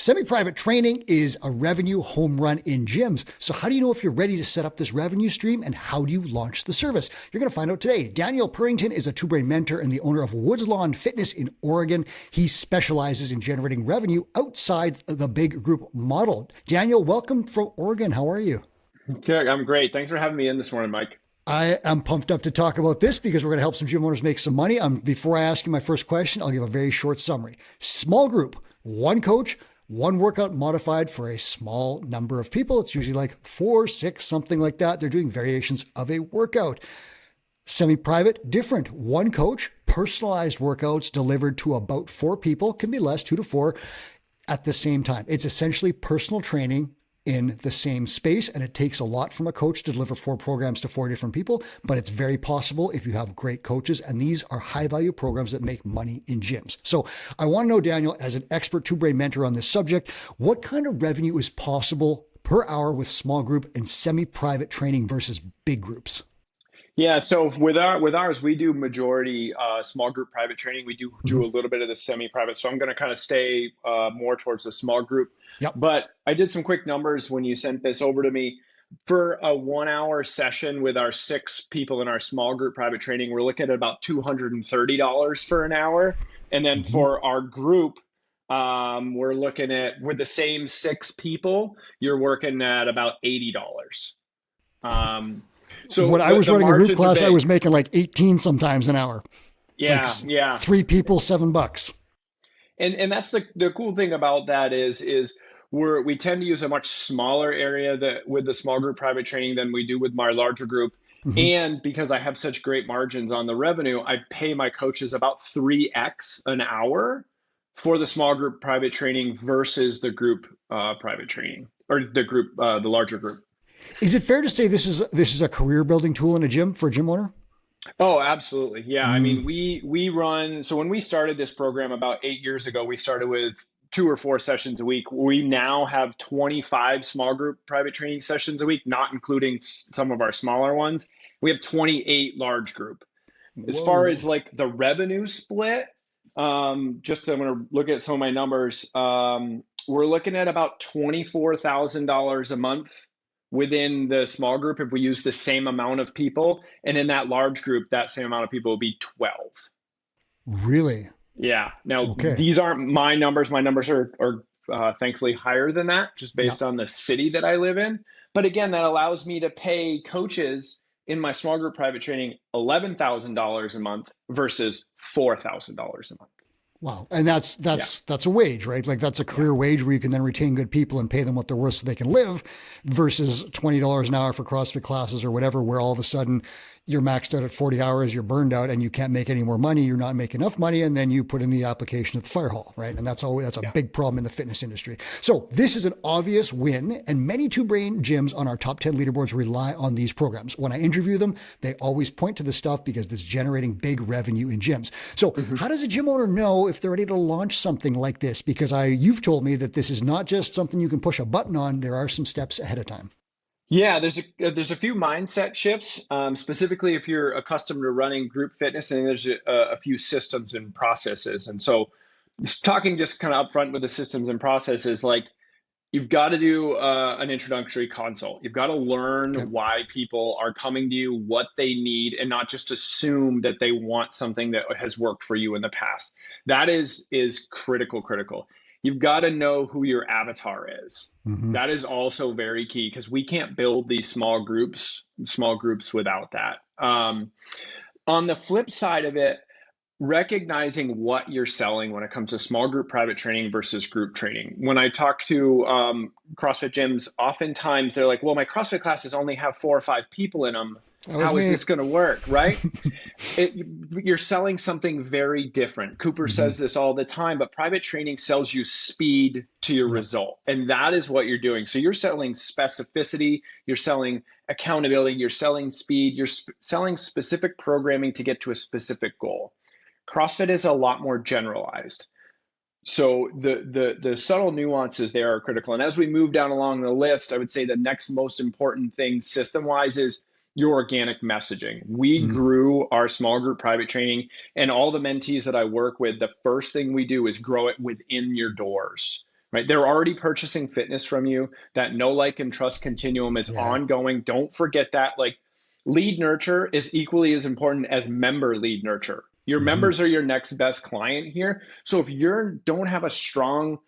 Semi-private training is a revenue home run in gyms. So how do you know if you're ready to set up this revenue stream, and how do you launch the service? You're going to find out today. Daniel Purington is a two-brain mentor and the owner of Woods Lawn Fitness in Oregon. He specializes in generating revenue outside the big group model. Daniel, welcome from Oregon. How are you? Okay, I'm great. Thanks for having me in this morning, Mike. I am pumped up to talk about this because we're going to help some gym owners make some money. Before I ask you my first question, I'll give a very short summary. Small group, one coach, one workout modified for a small number of people. It's usually like 4, 6, something like that. They're doing variations of a workout. Semi-private, different. One coach, personalized workouts delivered to about 4 people, can be less, 2 to 4 at the same time. It's essentially personal training in the same space, and it takes a lot from a coach to deliver 4 programs to 4 different people, but it's very possible if you have great coaches, and these are high value programs that make money in gyms. So I want to know, Daniel, as an expert two-brain mentor on this subject, what kind of revenue is possible per hour with small group and semi-private training versus big groups? Yeah, so with ours, we do majority small group private training. We do a little bit of the semi-private. So I'm going to kind of stay more towards the small group. Yep. But I did some quick numbers when you sent this over to me. For a 1-hour session with our 6 people in our small group private training, we're looking at about $230 for an hour. And then for our group, we're looking at, with the same 6 people, you're working at about $80. So when I was running a group class, I was big. making like 18 sometimes an hour. Like Yeah. 3 people, $7. And that's the cool thing about that is we tend to use a much smaller area with the small group private training than we do with my larger group. And because I have such great margins on the revenue, I pay my coaches about 3x an hour for the small group private training versus the group private training, or the larger group. Is it fair to say this is a career building tool in a gym for a gym owner? Oh, absolutely. Yeah. I mean, we run, so when we started this program about 8 years ago, we started with 2 or 4 sessions a week. We now have 25 small group private training sessions a week, not including some of our smaller ones. We have 28 large group. As far Whoa. as like the revenue split, just I'm going to look at some of my numbers. We're looking at about $24,000 a month within the small group if we use the same amount of people. And in that large group, that same amount of people will be 12. Really? Yeah. Now, Okay. these aren't my numbers. My numbers are thankfully higher than that, just Yeah. based on the city that I live in. But again, that allows me to pay coaches in my small group private training $11,000 a month versus $4,000 a month. Wow. And that's a wage, right? Like that's a career wage where you can then retain good people and pay them what they're worth so they can live, versus $20 an hour for CrossFit classes or whatever, where all of a sudden you're maxed out at 40 hours, you're burned out, and you can't make any more money. You're not making enough money. And then you put in the application at the fire hall, right? And that's a big problem in the fitness industry. So this is an obvious win. And many two-brain gyms on our top 10 leaderboards rely on these programs. When I interview them, they always point to this stuff because it's generating big revenue in gyms. So how does a gym owner know if they're ready to launch something like this? Because you've told me that this is not just something you can push a button on. There are some steps ahead of time. Yeah, there's a few mindset shifts, specifically if you're accustomed to running group fitness, and there's a few systems and processes. And so, talking just kind of upfront with the systems and processes, like you've got to do an introductory consult. You've got to learn Okay. why people are coming to you, what they need, and not just assume that they want something that has worked for you in the past. That is critical. You've got to know who your avatar is. Mm-hmm. That is also very key because we can't build these small groups without that. On the flip side of it, recognizing what you're selling when it comes to small group private training versus group training. When I talk to CrossFit gyms, oftentimes they're like, well, my CrossFit classes only have 4 or 5 people in them. That was How is me. this going to work, right? You're selling something very different. Cooper says this all the time, but private training sells you speed to your result. And that is what you're doing. So you're selling specificity, you're selling accountability, you're selling speed, you're selling specific programming to get to a specific goal. CrossFit is a lot more generalized. So the subtle nuances there are critical. And as we move down along the list, I would say the next most important thing system-wise is your organic messaging. We grew our small group private training, and all the mentees that I work with, the first thing we do is grow it within your doors. right? They're already purchasing fitness from you. That know, like, and trust continuum is Yeah. ongoing. Don't forget that. Like, lead nurture is equally as important as member lead nurture. Your Hmm. members are your next best client here. So if you don't have a strong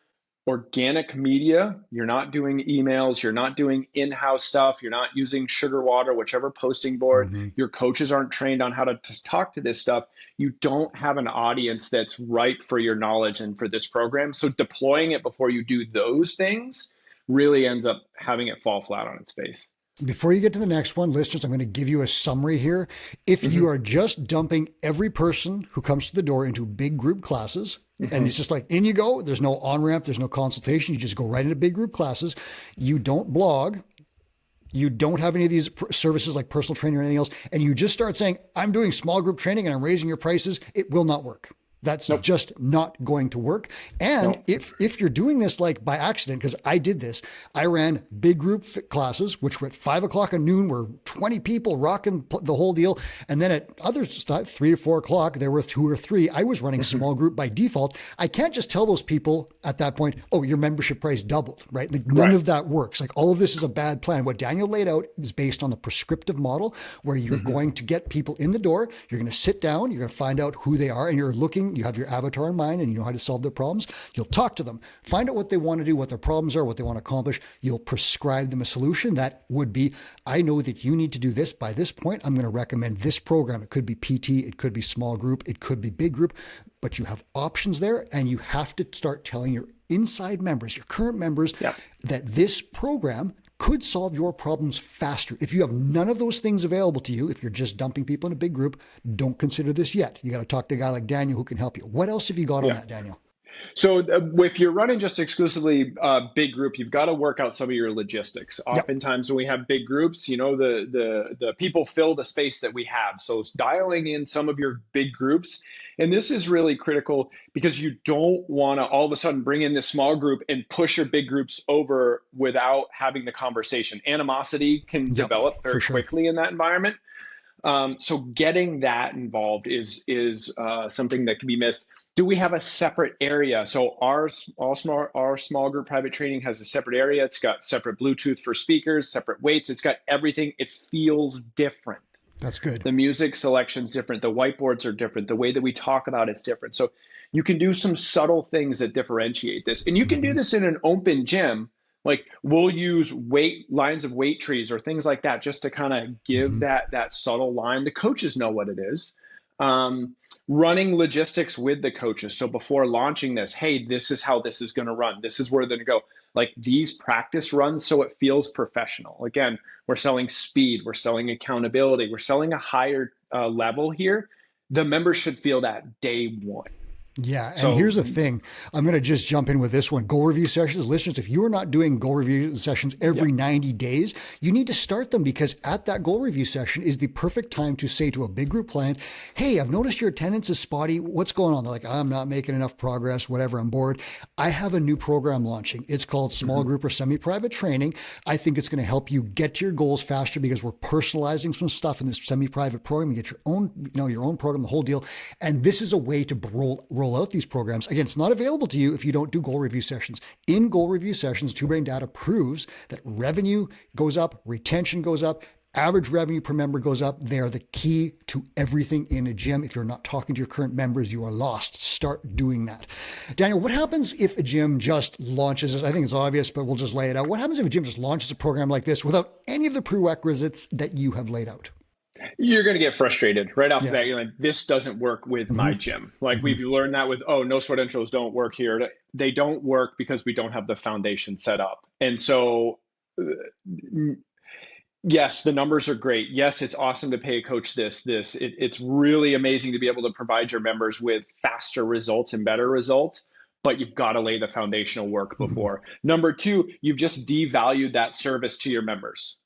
organic media, you're not doing emails, you're not doing in-house stuff, you're not using sugar water, whichever posting board, Hmm. your coaches aren't trained on how to talk to this stuff, you don't have an audience that's ripe for your knowledge and for this program. So deploying it before you do those things really ends up having it fall flat on its face. Before you get to the next one, listeners, I'm going to give you a summary here. If you Mm-hmm. are just dumping every person who comes to the door into big group classes, and Mm-hmm. it's just like in you go, there's no on ramp, there's no consultation, you just go right into big group classes, you don't blog, you don't have any of these services like personal training or anything else, and you just start saying, I'm doing small group training and I'm raising your prices, it will not work. That's Nope. just not going to work. And Nope. if you're doing this like by accident, because I did this, I ran big group classes, which were at 5 o'clock at noon, were 20 people rocking the whole deal. And then at other stuff, 3 or 4 o'clock, there were 2 or 3. I was running Mm-hmm. small group by default. I can't just tell those people at that point, oh, your membership price doubled, right? Like none Right. of that works. Like all of this is a bad plan. What Daniel laid out is based on the prescriptive model where you're Mm-hmm. going to get people in the door. You're going to sit down, you're going to find out who they are, and you're looking, you have your avatar in mind and you know how to solve their problems. You'll talk to them, find out what they want to do, what their problems are, what they want to accomplish. You'll prescribe them a solution that would be, I know that you need to do this by this point. I'm going to recommend this program. It could be PT, it could be small group, it could be big group, but you have options there and you have to start telling your inside members, your current members, Yep. that this program could solve your problems faster. If you have none of those things available to you, if you're just dumping people in a big group, don't consider this yet. You got to talk to a guy like Daniel who can help you. What else have you got on Yeah. that, Daniel? So if you're running just exclusively big group, you've got to work out some of your logistics. Yep. Oftentimes when we have big groups, the people fill the space that we have. So it's dialing in some of your big groups. And this is really critical because you don't want to all of a sudden bring in this small group and push your big groups over without having the conversation. Animosity can Yep, develop for very sure. quickly in that environment. So getting that involved is something that can be missed. Do we have a separate area? So our small group private training has a separate area. It's got separate Bluetooth for speakers, separate weights. It's got everything. It feels different. That's good. The music selection's different. The whiteboards are different. The way that we talk about it's different. So you can do some subtle things that differentiate this. And you can do Mm-hmm. this in an open gym. Like we'll use lines of weight trees or things like that just to kind of give Mm-hmm. that subtle line. The coaches know what it is. Running logistics with the coaches. So before launching this, hey, this is how this is going to run. This is where they're going to go. Like these practice runs so it feels professional. Again, we're selling speed, we're selling accountability, we're selling a higher level here. The members should feel that day one. Yeah. And So here's the thing. I'm going to just jump in with this one. Goal review sessions. Listeners, if you are not doing goal review sessions every 90 days, you need to start them because at that goal review session is the perfect time to say to a big group client, hey, I've noticed your attendance is spotty. What's going on? They're like, I'm not making enough progress, whatever. I'm bored. I have a new program launching. It's called small group or semi-private training. I think it's going to help you get to your goals faster because we're personalizing some stuff in this semi-private program. You get your own program, the whole deal. And this is a way to roll out these programs. Again, it's not available to you if you don't do goal review sessions. In goal review sessions, Two Brain data proves that revenue goes up, retention goes up, average revenue per member goes up. They are the key to everything in a gym. If you're not talking to your current members, you are lost. Start doing that. Daniel, what happens if a gym just launches this? I think it's obvious, but we'll just lay it out. What happens if a gym just launches a program like this without any of the prerequisites that you have laid out? you're going to get frustrated right off the Yeah. bat. You're like, this doesn't work with my gym. Like we've learned that with, no sweat intros don't work here. They don't work because we don't have the foundation set up. And so, yes, the numbers are great. Yes, it's awesome to pay a coach it's really amazing to be able to provide your members with faster results and better results. But you've got to lay the foundational work before. Number two, you've just devalued that service to your members.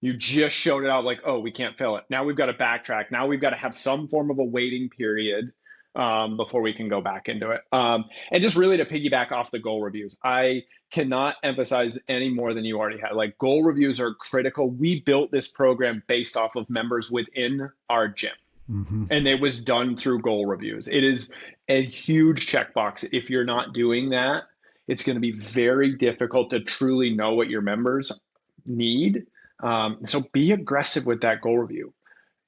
You just showed it out like, oh, we can't fill it. Now we've got to backtrack. Now we've got to have some form of a waiting period before we can go back into it. And just really to piggyback off the goal reviews, I cannot emphasize any more than you already had. Like goal reviews are critical. We built this program based off of members within our gym. And it was done through goal reviews. It is a huge checkbox. If you're not doing that, it's going to be very difficult to truly know what your members need. So be aggressive with that goal review.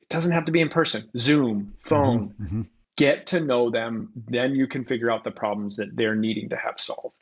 It doesn't have to be in person, Zoom, phone. Get to know them. Then you can figure out the problems that they're needing to have solved.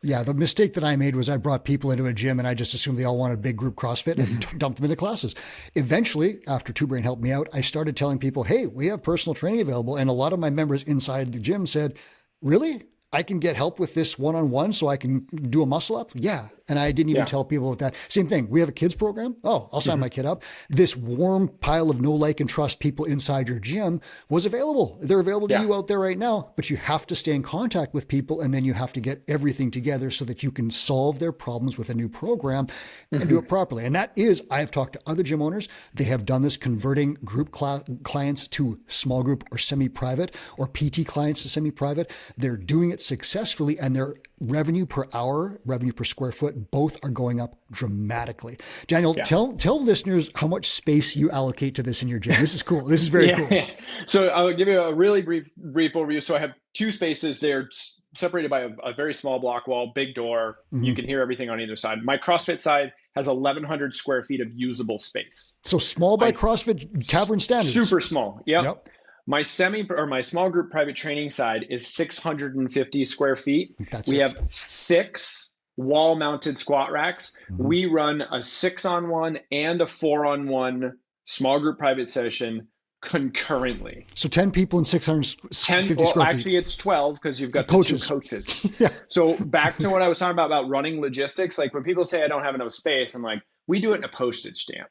Yeah, the mistake that I made was I brought people into a gym and I just assumed they all wanted big group CrossFit and dumped them into classes. Eventually, after Two Brain helped me out, I started telling people, hey, we have personal training available. And a lot of my members inside the gym said, really? I can get help with this one-on-one so I can do a muscle up? Yeah. And I didn't even tell people about that. Same thing. We have a kids program. Oh, I'll sign my kid up. This warm pile of know, like, and trust people inside your gym was available. They're available to you out there right now, but you have to stay in contact with people and then you have to get everything together so that you can solve their problems with a new program and do it properly. And that is, I've talked to other gym owners. They have done this, converting group clients to small group or semi-private, or PT clients to semi-private. They're doing it successfully, and their revenue per hour, revenue per square foot, both are going up dramatically. Daniel, tell listeners how much space you allocate to this in your gym. This is cool. This is very cool. Yeah. So I'll give you a really brief overview. So I have two spaces. They're separated by a very small block wall, big door. You can hear everything on either side. My CrossFit side has 1,100 square feet of usable space. So small by CrossFit Cavern standards. Super small. Yep. My small group private training side is 650 square feet. We have 6 wall-mounted squat racks. We run a 6-on-1 and a 4-on-1 small group private session concurrently. So 10 people in 650 square feet. Actually, it's 12 because you've got the two coaches. So back to what I was talking about running logistics. Like when people say I don't have enough space, I'm like, we do it in a postage stamp.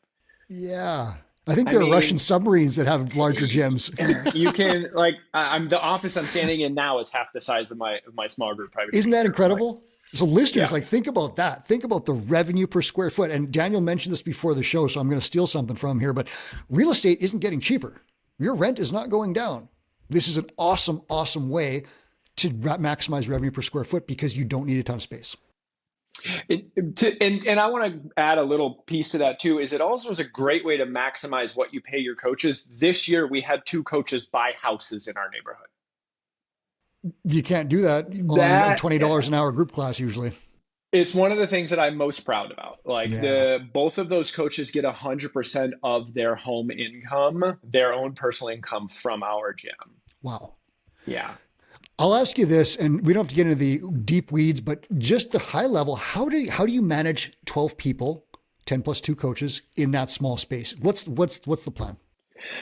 Yeah. I think there are Russian submarines that have larger gyms. You can the office I'm standing in now is half the size of my small group private. Isn't that incredible? So listeners, think about that. Think about the revenue per square foot. And Daniel mentioned this before the show, so I'm going to steal something from him here, but real estate isn't getting cheaper. Your rent is not going down. This is an awesome, awesome way to maximize revenue per square foot because you don't need a ton of space. And I want to add a little piece to that too, is it also is a great way to maximize what you pay your coaches. This year, we had 2 coaches buy houses in our neighborhood. You can't do that on $20 an hour group class usually. It's one of the things that I'm most proud about. Both of those coaches get 100% of their home income, their own personal income from our gym. Wow. Yeah. I'll ask you this, and we don't have to get into the deep weeds, but just the high level, how do you manage 12 people, 10 plus 2 coaches in that small space? What's the plan?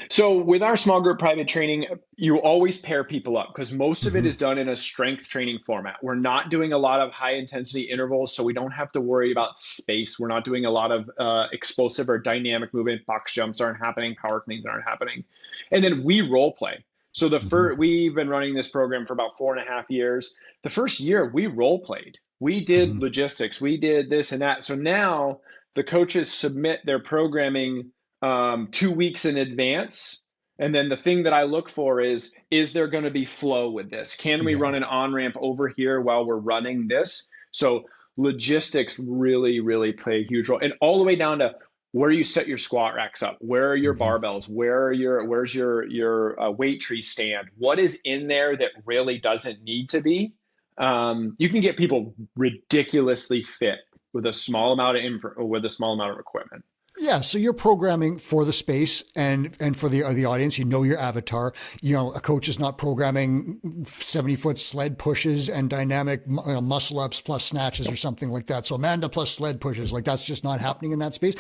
So with our small group private training, you always pair people up because most of it is done in a strength training format. We're not doing a lot of high intensity intervals, so we don't have to worry about space. We're not doing a lot of explosive or dynamic movement. Box jumps aren't happening. Power cleans aren't happening. And then we role play. So we've been running this program for about 4.5 years. The first year we role played. We did logistics. We did this and that. So now the coaches submit their programming 2 weeks in advance. And then the thing that I look for is there going to be flow with this? Can we run an on-ramp over here while we're running this? So logistics really, really play a huge role. And all the way down to where you set your squat racks up, where are your barbells, where's your weight tree stand? What is in there that really doesn't need to be? You can get people ridiculously fit with a small amount of equipment. Yeah, so you're programming for the space and for the audience. You know your avatar. A coach is not programming 70-foot sled pushes and dynamic muscle ups plus snatches or something like that. So Amanda plus sled pushes, that's just not happening in that space.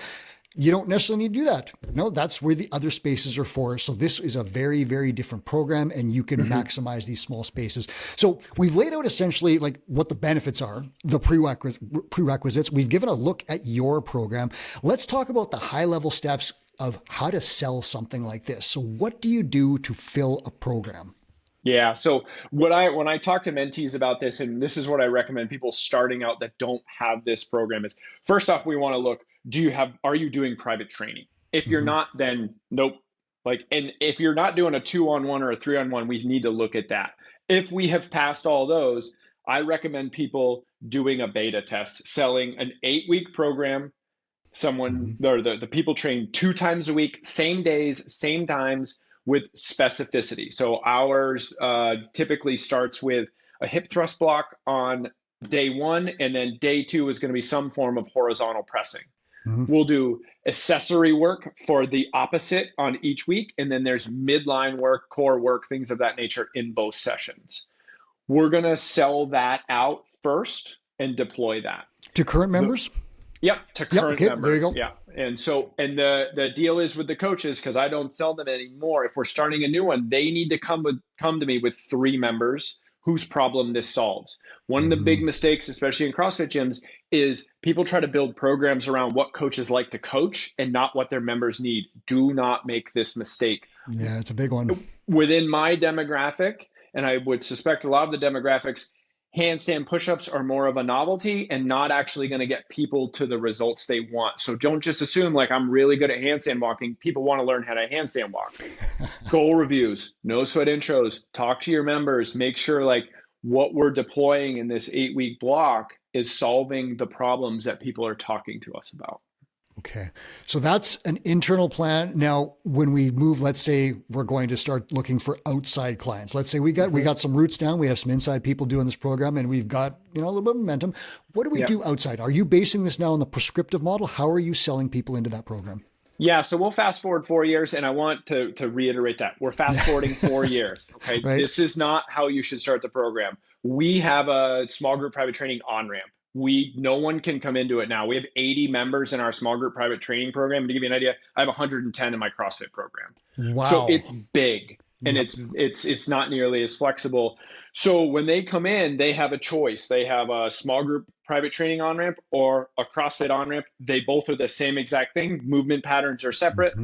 You don't necessarily need to do that. No, that's where the other spaces are for. So this is a very, very different program, and you can maximize these small spaces. So we've laid out essentially what the benefits are, the prerequisites. We've given a look at your program. Let's talk about the high level steps of how to sell something like this. So what do you do to fill a program? Yeah. So when I talk to mentees about this, and this is what I recommend people starting out that don't have this program, is first off, we want to look, are you doing private training? If you're not, then nope. And if you're not doing a 2-on-1 or a 3-on-1, we need to look at that. If we have passed all those, I recommend people doing a beta test, selling an 8-week program. The people train 2 times a week, same days, same times, with specificity. So ours typically starts with a hip thrust block on day one, and then day two is going to be some form of horizontal pressing. Mm-hmm. We'll do accessory work for the opposite on each week, and then there's midline work, core work, things of that nature in both sessions. We're going to sell that out first and deploy that. To current members? Yep, to current members. There you go. Yeah. And so, and the deal is with the coaches, because I don't sell them anymore. If we're starting a new one, they need to come to me with 3 members whose problem this solves. One of the big mistakes, especially in CrossFit gyms, is people try to build programs around what coaches like to coach and not what their members need. Do not make this mistake. Yeah, it's a big one. Within my demographic, and I would suspect a lot of the demographics, handstand push-ups are more of a novelty and not actually going to get people to the results they want. So don't just assume like I'm really good at handstand walking. People want to learn how to handstand walk. Goal reviews, no sweat intros, talk to your members, make sure like what we're deploying in this 8-week block is solving the problems that people are talking to us about. Okay. So that's an internal plan. Now, when we move, let's say we're going to start looking for outside clients. Let's say we got some roots down. We have some inside people doing this program and we've got, a little bit of momentum. What do we do outside? Are you basing this now on the prescriptive model? How are you selling people into that program? Yeah, so we'll fast forward 4 years, and I want to reiterate that. We're fast forwarding 4 years, okay? Right. This is not how you should start the program. We have a small group private training on-ramp. No one can come into it now. We have 80 members in our small group private training program. To give you an idea, I have 110 in my CrossFit program. Wow. So it's big, and it's not nearly as flexible. So when they come in, they have a choice. They have a small group private training on-ramp or a CrossFit on-ramp. They both are the same exact thing. Movement patterns are separate.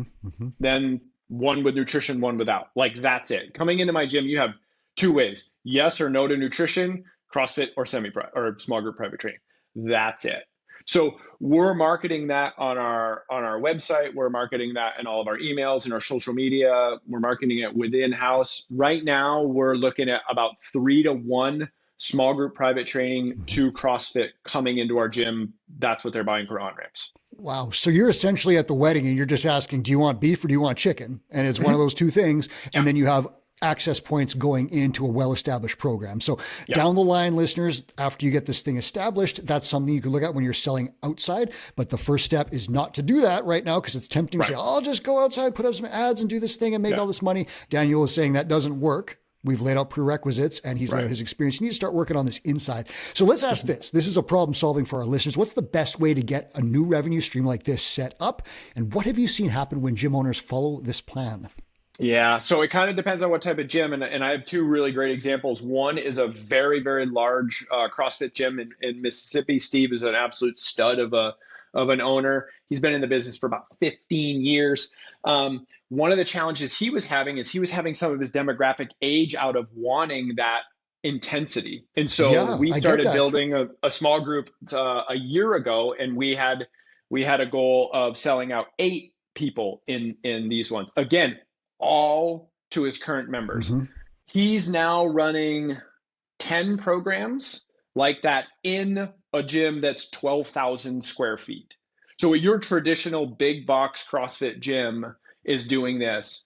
Then one with nutrition, one without. Like that's it. Coming into my gym, you have 2 ways: yes or no to nutrition, CrossFit or or small group private training. That's it. So we're marketing that on our website. We're marketing that in all of our emails and our social media. We're marketing it within house. Right now, we're looking at about 3 to 1 small group private training to CrossFit coming into our gym. That's what they're buying for on-ramps. Wow. So you're essentially at the wedding and you're just asking, do you want beef or do you want chicken? And it's one of those 2 things. And then you have access points going into a well-established program. So down the line, listeners, after you get this thing established, that's something you can look at when you're selling outside. But the first step is not to do that right now because it's tempting to say, I'll just go outside, put up some ads and do this thing and make all this money. Daniel is saying that doesn't work. We've laid out prerequisites and he's laid out his experience. You need to start working on this inside. So let's ask this. This is a problem solving for our listeners. What's the best way to get a new revenue stream like this set up? And what have you seen happen when gym owners follow this plan? Yeah, so it kind of depends on what type of gym. And I have 2 really great examples. One is a very, very large CrossFit gym in Mississippi. Steve is an absolute stud of an owner. He's been in the business for about 15 years. One of the challenges he was having is he was having some of his demographic age out of wanting that intensity. And so we started building a small group a year ago, and we had a goal of selling out 8 people in these ones. Again, all to his current members. He's now running 10 programs like that in a gym that's 12,000 square feet. So your traditional big box CrossFit gym is doing this.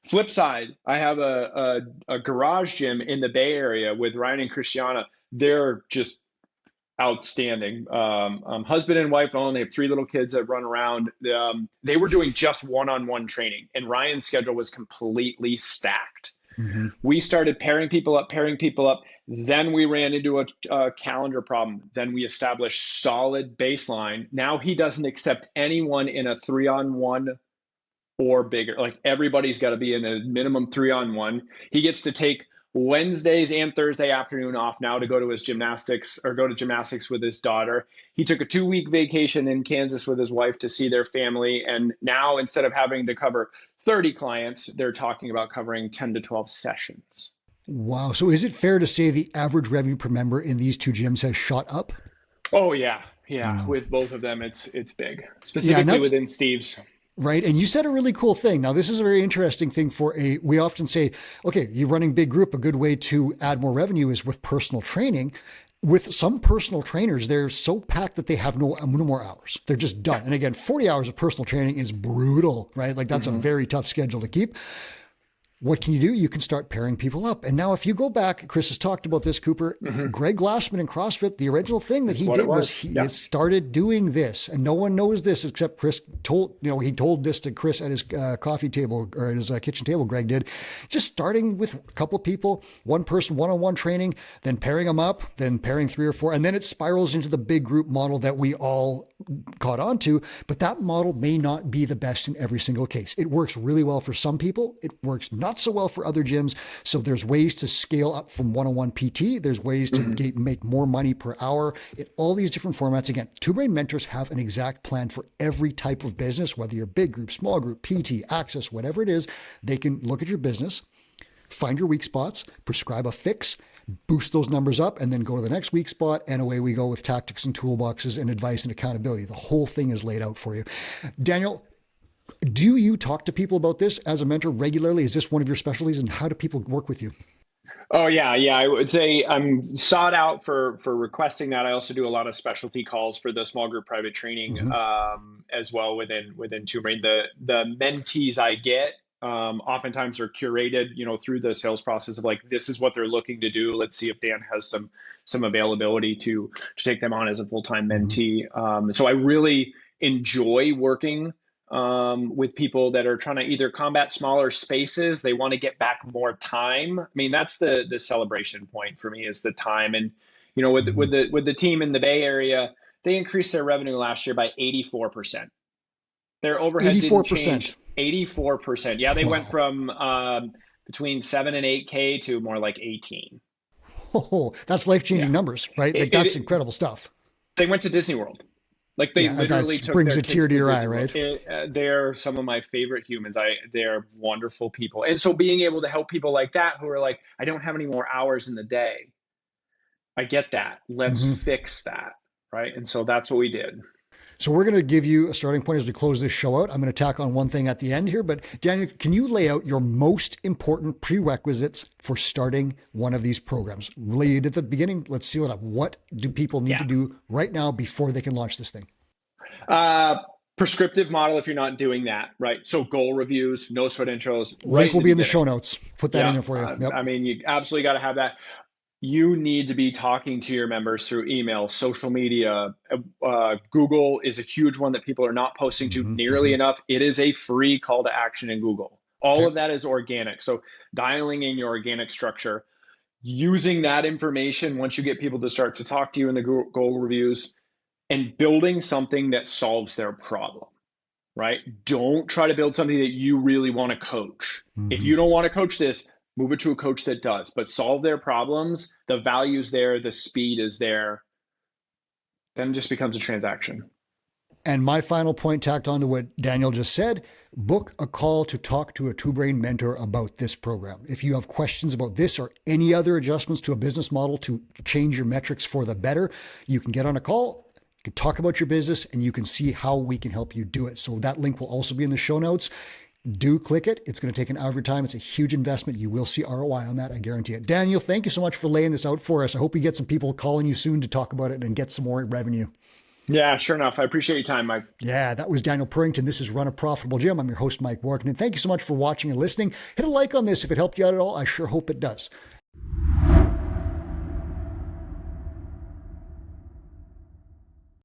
Flip side, I have a garage gym in the Bay Area with Ryan and Christiana. They're just outstanding. Husband and wife own. They have 3 little kids that run around. They were doing just one-on-one training, and Ryan's schedule was completely stacked. We started pairing people up. Then we ran into a calendar problem. Then we established solid baseline. Now he doesn't accept anyone in a 3-on-1 or bigger. Like everybody's got to be in a minimum 3-on-1. He gets to take Wednesdays and Thursday afternoon off now to go to his gymnastics with his daughter. He took a 2-week vacation in Kansas with his wife to see their family. And now instead of having to cover 30 clients, they're talking about covering 10 to 12 sessions. Wow. So is it fair to say the average revenue per member in these 2 gyms has shot up? Oh yeah. Yeah. With both of them, it's big, specifically within Steve's. Right. And you said a really cool thing. Now, this is a very interesting thing we often say, okay, you're running big group. A good way to add more revenue is with personal training. With some personal trainers, they're so packed that they have no more hours. They're just done. And again, 40 hours of personal training is brutal, right? Like that's a very tough schedule to keep. what can you do? You can start pairing people up. And now if you go back, Chris has talked about this, Cooper, Greg Glassman in CrossFit, the original thing that he did was he started doing this, and no one knows this except Chris told, he told this to Chris at his coffee table or at his kitchen table, Greg did, just starting with a couple of people, one person, one-on-one training, then pairing them up, then pairing 3 or 4, and then it spirals into the big group model that we all caught on to. But that model may not be the best in every single case. It works really well for some people. It works not so well for other gyms. So there's ways to scale up from one-on-one PT. There's ways to make more money per hour in all these different formats. Again, Two Brain Mentors have an exact plan for every type of business, whether you're big group, small group, PT, access, whatever it is. They can look at your business, find your weak spots, prescribe a fix, boost those numbers up, and then go to the next weak spot. And away we go with tactics and toolboxes and advice and accountability. The whole thing is laid out for you. Daniel, do you talk to people about this as a mentor regularly? Is this one of your specialties, and how do people work with you? Oh yeah. I would say I'm sought out for requesting that. I also do a lot of specialty calls for the small group private training as well within Two Brain. The mentees I get oftentimes are curated, through the sales process of like, this is what they're looking to do. Let's see if Dan has some availability to take them on as a full-time mentee. So I really enjoy working with people that are trying to either combat smaller spaces. They want to get back more time. I mean, that's the celebration point for me, is the time. And, with the team in the Bay Area, they increased their revenue last year by 84%. Their overhead 84%. Didn't change. 84%. Yeah, they went from between 7 and 8K to more like 18. Oh, that's life-changing numbers, right? Like that's incredible stuff. They went to Disney World. Like they literally took brings their a tear to your eye, right? They're some of my favorite humans. They're wonderful people. And so being able to help people like that who are like, I don't have any more hours in the day. I get that. Let's fix that, right? And so that's what we did. So we're going to give you a starting point as we close this show out. I'm going to tack on one thing at the end here, but Daniel, can you lay out your most important prerequisites for starting one of these programs? Laid at the beginning, let's seal it up. What do people need to do right now before they can launch this thing? Prescriptive model if you're not doing that, right? So goal reviews, no sweat intros. Link will be in the show notes. Put that in there for you. Yep. I mean, you absolutely got to have that. You need to be talking to your members through email, social media. Google is a huge one that people are not posting to nearly enough. It is a free call to action in Google. All of that is organic. So dialing in your organic structure, using that information once you get people to start to talk to you in the goal reviews, and building something that solves their problem, right? Don't try to build something that you really want to coach. If you don't want to coach this, move it to a coach that does, but solve their problems. The value's there, the speed is there. Then it just becomes a transaction. And my final point tacked on to what Daniel just said, book a call to talk to a Two Brain mentor about this program. If you have questions about this or any other adjustments to a business model to change your metrics for the better, you can get on a call. You can talk about your business and you can see how we can help you do it. So that link will also be in the show notes. Do click it. It's going to take an hour of your time. It's a huge investment. You will see ROI on that. I guarantee it. Daniel, thank you so much for laying this out for us. I hope we get some people calling you soon to talk about it and get some more revenue. Yeah, sure enough. I appreciate your time, Mike. Yeah, that was Daniel Purington. This is Run a Profitable Gym. I'm your host, Mike Warken. And thank you so much for watching and listening. Hit a like on this if it helped you out at all. I sure hope it does.